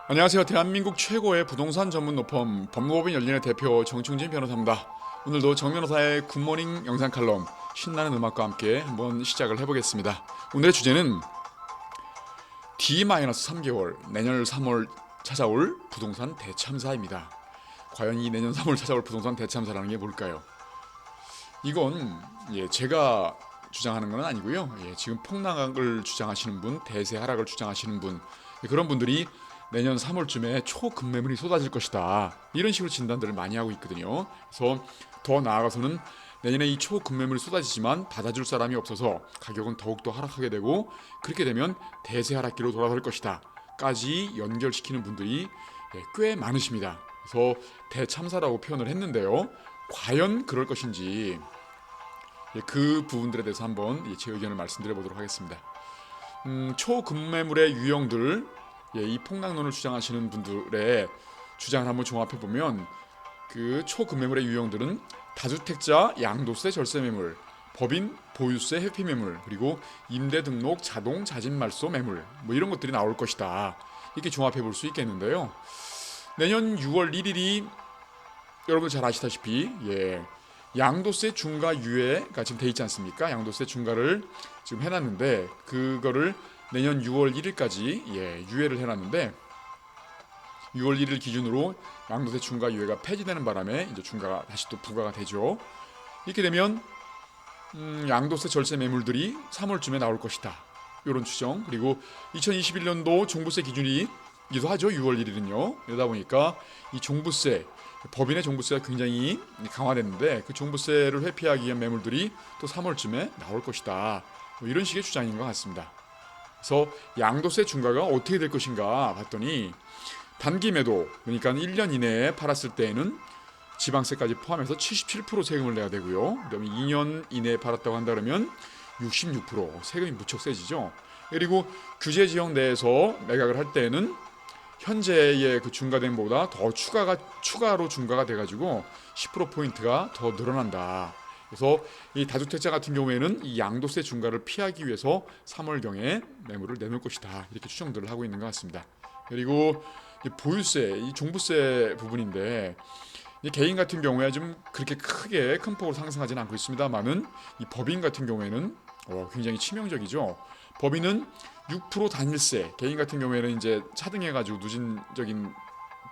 안녕하세요. 대한민국 최고의 부동산 전문 노펌 법무법인 열린의 대표 정충진 변호사입니다. 오늘도 정 변호사의 굿모닝 영상 칼럼 신나는 음악과 함께 한번 시작을 해보겠습니다. 오늘의 주제는 D-3개월 내년 3월 찾아올 부동산 대참사입니다. 과연 이 내년 3월 찾아올 부동산 대참사라는 게 뭘까요? 이건 제가 주장하는 건 아니고요. 지금 폭락을 주장하시는 분, 대세 하락을 주장하시는 분, 그런 분들이 내년 3월쯤에 초급매물이 쏟아질 것이다, 이런 식으로 진단들을 많이 하고 있거든요. 그래서 더 나아가서는 내년에 이 초급매물이 쏟아지지만 받아줄 사람이 없어서 가격은 더욱더 하락하게 되고, 그렇게 되면 대세 하락기로 돌아설 것이다 까지 연결시키는 분들이 꽤 많으십니다. 그래서 대참사라고 표현을 했는데요, 과연 그럴 것인지 그 부분들에 대해서 한번 제 의견을 말씀드려 보도록 하겠습니다. 초급매물의 유형들, 이 폭락론을 주장하시는 분들의 주장을 한번 종합해 보면, 그 초급매물의 유형들은 다주택자 양도세 절세매물, 법인 보유세 회피매물, 그리고 임대등록 자동 자진말소 매물, 이런 것들이 나올 것이다, 이렇게 종합해 볼 수 있겠는데요. 내년 6월 1일이 여러분 잘 아시다시피 양도세 중과 유예가 지금 돼 있지 않습니까? 양도세 중과를 지금 해놨는데, 그거를 내년 6월 1일까지 유예를 해놨는데, 6월 1일 기준으로 양도세 중과 유예가 폐지되는 바람에 이제 중과가 다시 또 부과가 되죠. 이렇게 되면 양도세 절세 매물들이 3월쯤에 나올 것이다, 이런 추정. 그리고 2021년도 종부세 기준이기도 하죠, 6월 1일은요. 이러다 보니까 이 종부세, 법인의 종부세가 굉장히 강화됐는데, 그 종부세를 회피하기 위한 매물들이 또 3월쯤에 나올 것이다, 이런 식의 주장인 것 같습니다. 그래서 양도세 중과가 어떻게 될 것인가 봤더니, 단기 매도, 그러니까 1년 이내에 팔았을 때에는 지방세까지 포함해서 77% 세금을 내야 되고요. 그다음에 2년 이내에 팔았다고 한다 그러면 66%, 세금이 무척 세지죠. 그리고 규제 지역 내에서 매각을 할 때에는 현재의 그 중과된보다 더 추가로 중과가 돼가지고 10%포인트가 더 늘어난다. 그래서 이 다주택자 같은 경우에는 이 양도세 중과를 피하기 위해서 3월경에 매물을 내놓을 것이다, 이렇게 추정들을 하고 있는 것 같습니다. 그리고 이 보유세, 이 종부세 부분인데, 이 개인 같은 경우에 좀 그렇게 크게 큰 폭으로 상승하지는 않고 있습니다만은, 이 법인 같은 경우에는 굉장히 치명적이죠. 법인은 6% 단일세, 개인 같은 경우에는 이제 차등해가지고 누진적인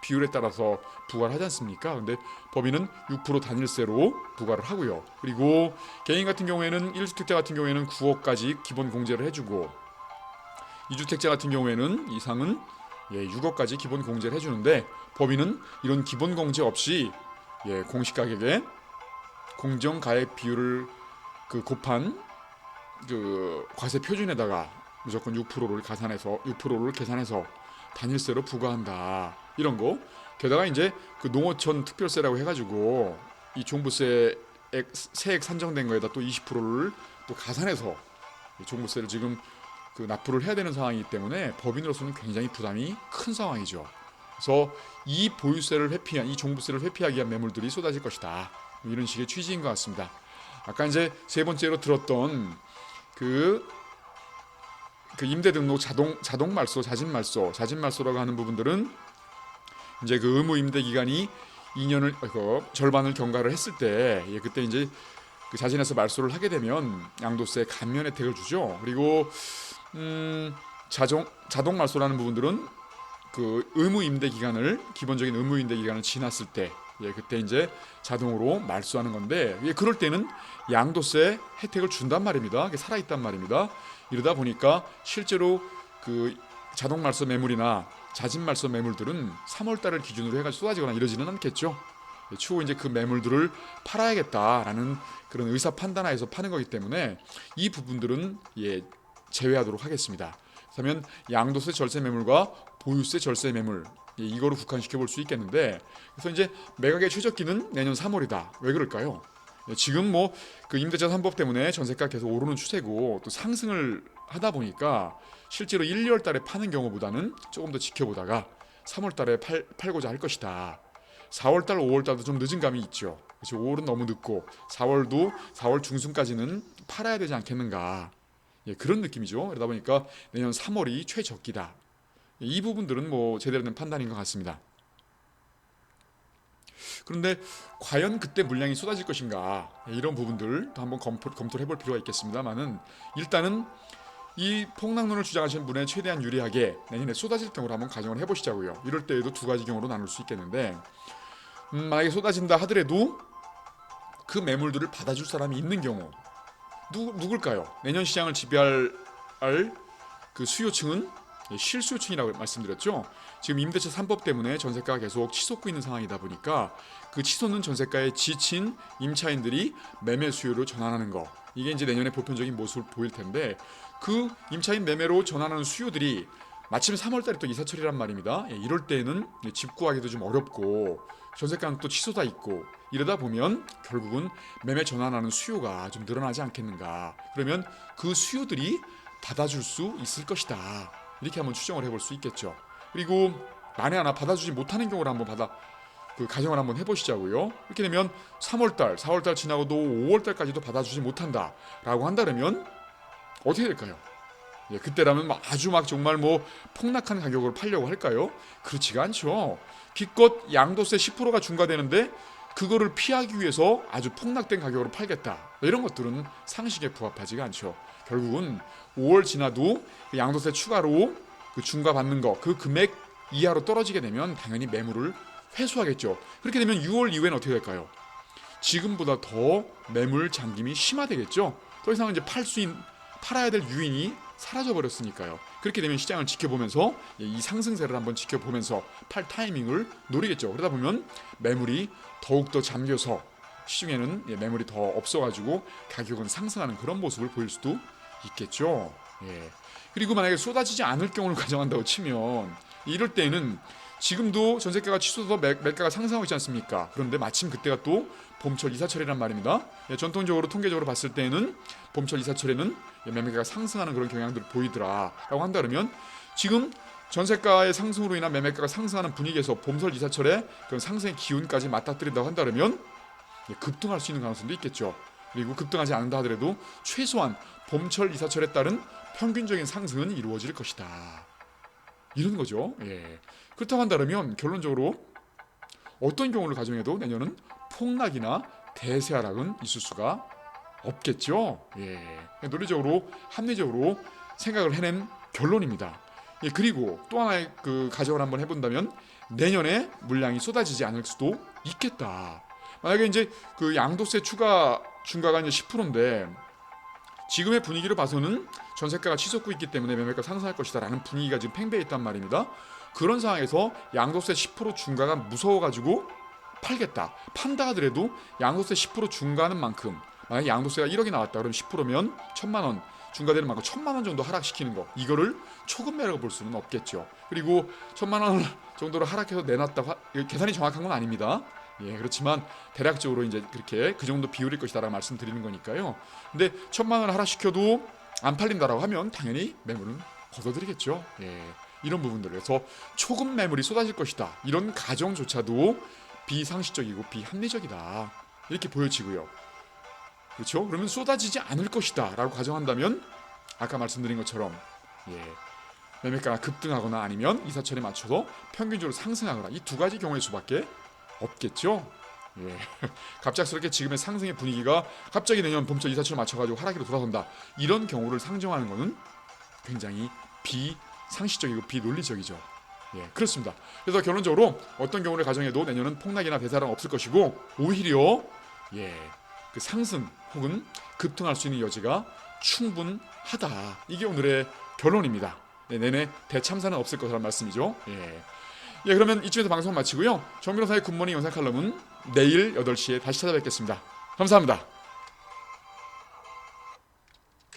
비율에 따라서 부과를 하지 않습니까? 근데 법인은 6% 단일세로 부과를 하고요. 그리고 개인 같은 경우에는 1주택자 같은 경우에는 9억까지 기본 공제를 해주고, 2주택자 같은 경우에는 이상은 6억까지 기본 공제를 해주는데, 법인은 이런 기본 공제 없이 공시가격에 공정가액 비율을 곱한 그 과세 표준에다가 무조건 6%를 계산해서 단일세로 부과한다, 이런 거. 게다가 이제 그 농어촌 특별세라고 해가지고 이 종부세 세액 산정된 거에다 또 20%를 또 가산해서 종부세를 지금 그 납부를 해야 되는 상황이기 때문에 법인으로서는 굉장히 부담이 큰 상황이죠. 그래서 이 종부세를 회피하기 위한 매물들이 쏟아질 것이다, 이런 식의 취지인 것 같습니다. 아까 이제 세 번째로 들었던 그 임대등록 자동 말소, 자진말소라고 하는 부분들은 이제 그 의무 임대 기간이 2년을 절반을 경과를 했을 때, 그때 이제 그 자진해서 말소를 하게 되면 양도세 감면 혜택을 주죠. 그리고 자동 말소라는 부분들은 그 기본적인 의무 임대 기간을 지났을 때, 그때 이제 자동으로 말소하는 건데, 그럴 때는 양도세 혜택을 준단 말입니다. 살아있단 말입니다. 이러다 보니까 실제로 그 자동 말소 매물이나 자진 말소 매물들은 3월달을 기준으로 해가지고 쏟아지거나 이러지는 않겠죠. 추후 이제 그 매물들을 팔아야겠다라는 그런 의사 판단하에서 파는 거기 때문에 이 부분들은 제외하도록 하겠습니다. 그러면 양도세 절세 매물과 보유세 절세 매물, 이거로 국한시켜 볼 수 있겠는데, 그래서 이제 매각의 최적기는 내년 3월이다. 왜 그럴까요? 지금 그 임대차 3법 때문에 전세가 계속 오르는 추세고, 또 상승을 하다 보니까 실제로 1, 2월 달에 파는 경우보다는 조금 더 지켜보다가 3월 달에 팔고자 할 것이다. 4월 달, 5월 달도 좀 늦은 감이 있죠. 그렇죠. 5월은 너무 늦고 4월 중순까지는 팔아야 되지 않겠는가. 그런 느낌이죠. 그러다 보니까 내년 3월이 최적기다, 이 부분들은 뭐 제대로 된 판단인 것 같습니다. 그런데 과연 그때 물량이 쏟아질 것인가, 이런 부분들도 한번 검토를 해볼 필요가 있겠습니다만은, 일단은 이 폭락론을 주장하시는 분에 최대한 유리하게 내년에 쏟아질 경우를 한번 가정을 해보시자고요. 이럴 때에도 두 가지 경우로 나눌 수 있겠는데, 만약에 쏟아진다 하더라도 그 매물들을 받아줄 사람이 있는 경우, 누굴까요? 내년 시장을 지배할 그 수요층은 실수요층이라고 말씀드렸죠. 지금 임대차 3법 때문에 전세가가 계속 치솟고 있는 상황이다 보니까 그 치솟는 전세가에 지친 임차인들이 매매 수요를 전환하는 거, 이게 이제 내년의 보편적인 모습을 보일 텐데, 그 임차인 매매로 전환하는 수요들이 마침 3월달에 또 이사철이란 말입니다. 이럴 때에는 집 구하기도 좀 어렵고 전세가는 또 치솟아 있고, 이러다 보면 결국은 매매 전환하는 수요가 좀 늘어나지 않겠는가. 그러면 그 수요들이 받아줄 수 있을 것이다, 이렇게 한번 추정을 해볼 수 있겠죠. 그리고 만에 하나 받아주지 못하는 경우를 한번 가정을 한번 해보시자고요. 이렇게 되면 3월달, 4월달 지나고도 5월달까지도 받아주지 못한다라고 한다면 어떻게 될까요? 그때라면 아주 정말 폭락한 가격으로 팔려고 할까요? 그렇지가 않죠. 기껏 양도세 10%가 중과되는데 그거를 피하기 위해서 아주 폭락된 가격으로 팔겠다, 이런 것들은 상식에 부합하지가 않죠. 결국은 5월 지나도 양도세 추가로 그 중과받는 거, 그 금액 이하로 떨어지게 되면 당연히 매물을 회수하겠죠. 그렇게 되면 6월 이후에는 어떻게 될까요? 지금보다 더 매물 잠김이 심화되겠죠. 더 이상 이제 팔아야 될 유인이 사라져 버렸으니까요. 그렇게 되면 시장을 지켜보면서 이 상승세를 한번 지켜보면서 팔 타이밍을 노리겠죠. 그러다 보면 매물이 더욱더 잠겨서 시중에는 매물이 더 없어가지고 가격은 상승하는 그런 모습을 보일 수도 있겠죠. 그리고 만약에 쏟아지지 않을 경우를 가정한다고 치면, 이럴 때는 지금도 전세가가 치솟아서 매가가 상승하고 있지 않습니까? 그런데 마침 그때가 또 봄철 이사철이란 말입니다. 전통적으로 통계적으로 봤을 때는 봄철 이사철에는 매매가가 상승하는 그런 경향들을 보이더라라고 한다면, 지금 전세가의 상승으로 인한 매매가가 상승하는 분위기에서 봄철 이사철의 그런 상승의 기운까지 맞닥뜨린다고 한다면 급등할 수 있는 가능성도 있겠죠. 그리고 급등하지 않는다 하더라도 최소한 봄철 이사철에 따른 평균적인 상승은 이루어질 것이다, 이런 거죠. 그렇다고 한다면 결론적으로 어떤 경우를 가정해도 내년은 폭락이나 대세하락은 있을 수가 없겠죠. 논리적으로 합리적으로 생각을 해낸 결론입니다. 그리고 또 하나의 그 가정을 한번 해본다면, 내년에 물량이 쏟아지지 않을 수도 있겠다. 만약에 이제 그 양도세 중과가 이제 10%인데 지금의 분위기로 봐서는 전세가가 치솟고 있기 때문에 매매가 상승할 것이다라는 분위기가 지금 팽배해 있단 말입니다. 그런 상황에서 양도세 10% 중과가 무서워가지고 팔겠다, 판다 하더라도 양도세 10% 중과하는 만큼, 만약에 양도세가 1억이 나왔다 그러면 10%면 1,000만 원 중과되는 만큼 1,000만 원 정도 하락시키는 거, 이거를 초급매라고 볼 수는 없겠죠. 그리고 1,000만 원 정도로 하락해서 내놨다, 계산이 정확한 건 아닙니다. 그렇지만 대략적으로 이제 그렇게 그 정도 비율일 것이다라고 말씀드리는 거니까요. 근데 1,000만 원 하락시켜도 안 팔린다라고 하면 당연히 매물은 걷어들이겠죠. 이런 부분들, 그래서 초급 매물이 쏟아질 것이다, 이런 가정조차도 비상식적이고 비합리적이다, 이렇게 보여지고요. 그렇죠? 그러면 쏟아지지 않을 것이다 라고 가정한다면 아까 말씀드린 것처럼 매매가가 급등하거나 아니면 이사철에 맞춰서 평균적으로 상승하거나, 이 두 가지 경우의 수밖에 없겠죠. 갑작스럽게 지금의 상승의 분위기가 갑자기 내년 봄철 이사철 맞춰가지고 하락으로 돌아선다, 이런 경우를 상정하는 것은 굉장히 비상식적이고 비논리적이죠. 그렇습니다. 그래서 결론적으로 어떤 경우를 가정해도 내년은 폭락이나 대사랑 없을 것이고, 오히려 그 상승 혹은 급등할 수 있는 여지가 충분하다, 이게 오늘의 결론입니다. 내내 대참사는 없을 것이라는 말씀이죠. 그러면 이쯤에서 방송 마치고요. 정 변호사의 굿모닝 영상 칼럼은 내일 8시에 다시 찾아뵙겠습니다. 감사합니다.